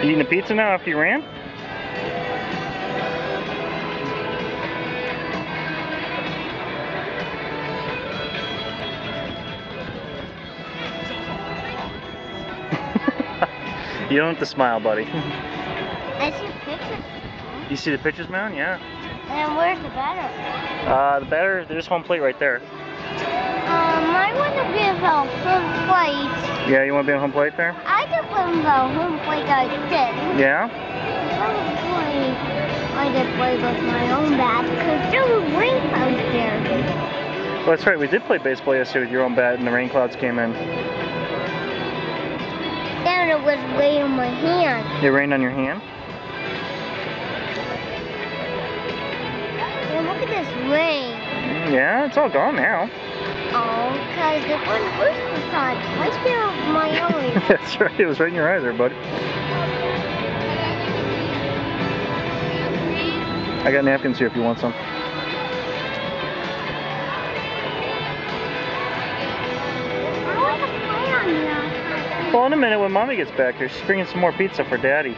You eating a pizza now after you ran? You don't have to smile, buddy. I see pictures. You see the pitcher's mound? Yeah. And where's the batter? The batter, there's home plate right there. I want to be about home plate. Yeah, you want to be on home plate there? I can play about home plate I did. Yeah? I did play with my own bat because there were rain clouds there. Well, that's right. We did play baseball yesterday with your own bat and the rain clouds came in. Then it was rain on my hand. It rained on your hand? And look at this rain. Yeah, it's all gone now. Oh, because it went first the sun. Right there on my eye. That's right. It was right in your eye there, buddy. I got napkins here if you want some. I want to play on the outside. Well, in a minute when Mommy gets back here, she's bringing some more pizza for Daddy.